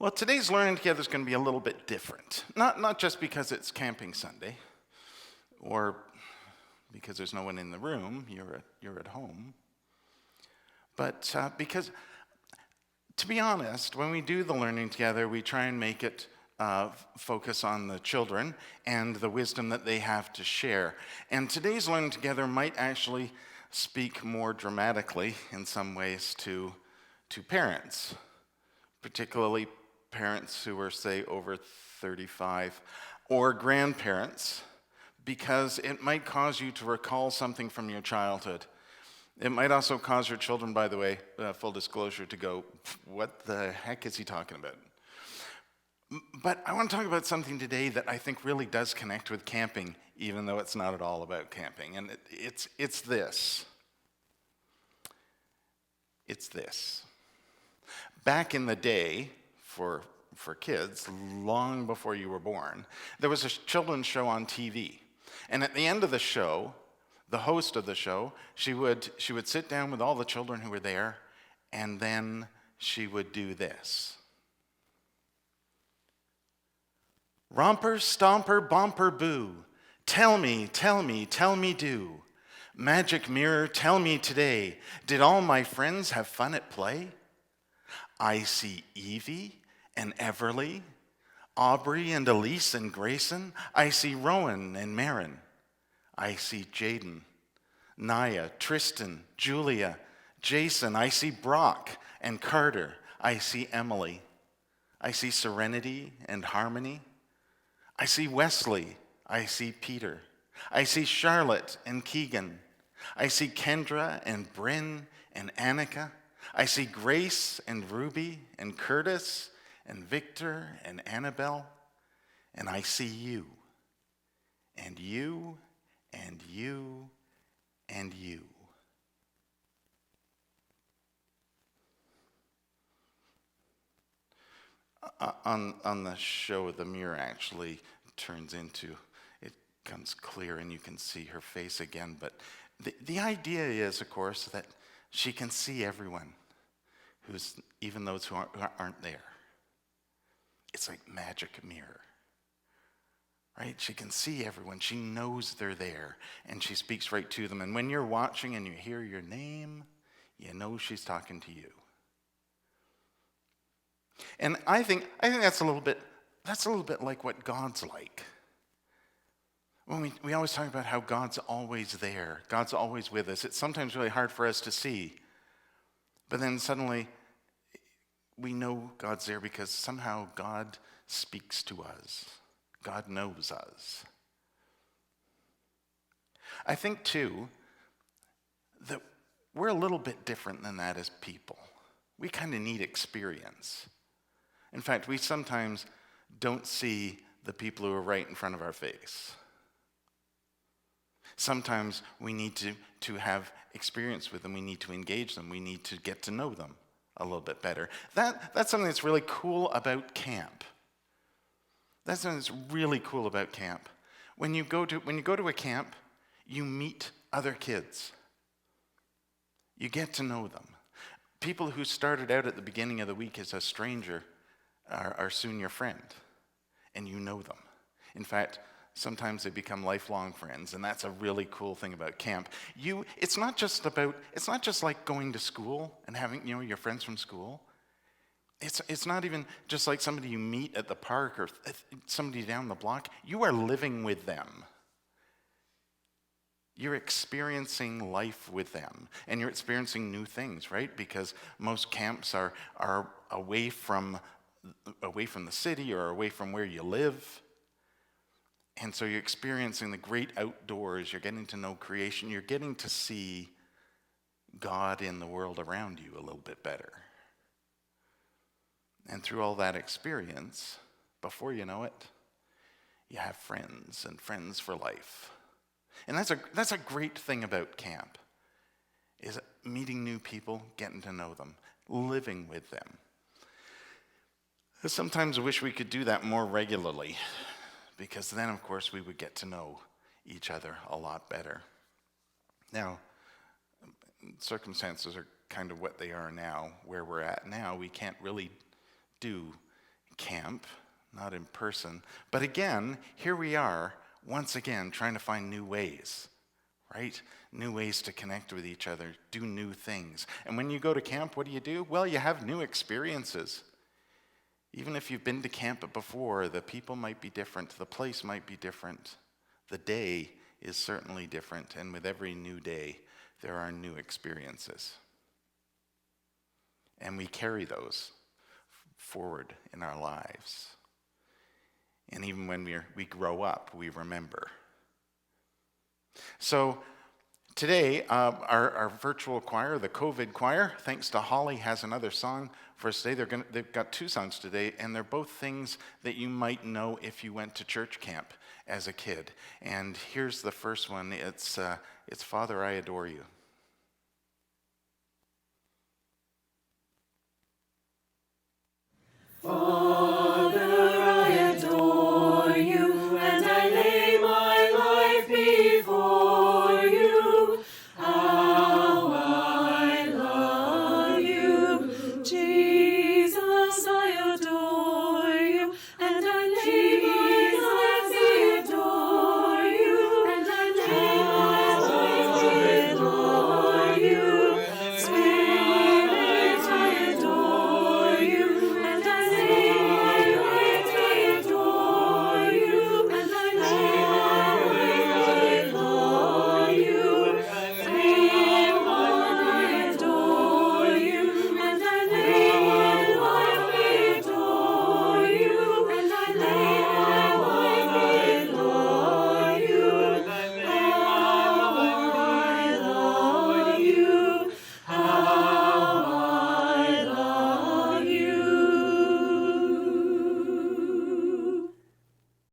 Well, today's Learning Together is going to be a little bit different. Not just because it's Camping Sunday, or because there's no one in the room, you're at home, but because, to be honest, when we do the Learning Together, we try and make it focus on the children and the wisdom that they have to share. And today's Learning Together might actually speak more dramatically in some ways to parents, particularly parents who are, say, over 35, or grandparents, because it might cause you to recall something from your childhood. It might also cause your children, by the way, full disclosure, to go, what the heck is he talking about? But I want to talk about something today that I think really does connect with camping, even though it's not at all about camping. And it's this. It's this. Back in the day, for kids, long before you were born, there was a children's show on TV. And at the end of the show, the host of the show, she would sit down with all the children who were there, and then she would do this. Romper, stomper, bomper, boo. Tell me, do. Magic mirror, tell me today, did all my friends have fun at play? I see Evie and Everly, Aubrey and Elise and Grayson. I see Rowan and Marin. I see Jaden, Naya, Tristan, Julia, Jason. I see Brock and Carter. I see Emily. I see Serenity and Harmony. I see Wesley. I see Peter. I see Charlotte and Keegan. I see Kendra and Bryn and Annika. I see Grace and Ruby and Curtis and Victor and Annabelle. And I see you and you and you and you. On the show, the mirror actually turns into, it becomes clear and you can see her face again. But the idea is, of course, that she can see everyone, even those who aren't there. It's like magic mirror, right? She can see everyone. She knows they're there, and she speaks right to them. And when you're watching and you hear your name, you know she's talking to you. And I think that's a little bit like what God's like. When we always talk about how God's always there, God's always with us. It's sometimes really hard for us to see, but then suddenly we know God's there because somehow God speaks to us. God knows us. I think, too, that we're a little bit different than that as people. We kind of need experience. In fact, we sometimes don't see the people who are right in front of our face. Sometimes we need to have experience with them. We need to engage them. We need to get to know them a little bit better. That's something that's really cool about camp. That's something that's really cool about camp. When you go to a camp, you meet other kids. You get to know them. People who started out at the beginning of the week as a stranger are soon your friend, and you know them. In fact, sometimes they become lifelong friends, and that's a really cool thing about camp. It's not just like going to school and having, your friends from school. It's not even just like somebody you meet at the park or somebody down the block. You are living with them. You're experiencing life with them, and you're experiencing new things, right? Because most camps are away from the city or away from where you live. And so you're experiencing the great outdoors, you're getting to know creation, you're getting to see God in the world around you a little bit better. And through all that experience, before you know it, you have friends and friends for life. And that's a great thing about camp, is meeting new people, getting to know them, living with them. Sometimes I wish we could do that more regularly, because then, of course, we would get to know each other a lot better. Now, circumstances are kind of what they are now. Where we're at now, we can't really do camp, not in person. But again, here we are, once again, trying to find new ways, right? New ways to connect with each other, do new things. And when you go to camp, what do? Well, you have new experiences. Even if you've been to camp before, the people might be different, the place might be different, the day is certainly different, and with every new day, there are new experiences. And we carry those forward in our lives. And even when we grow up, we remember. So today, our virtual choir, the COVID choir, thanks to Holly, has another song for us today. They've got 2 songs today, and they're both things that you might know if you went to church camp as a kid. And here's the first one. It's Father, I Adore You. Father,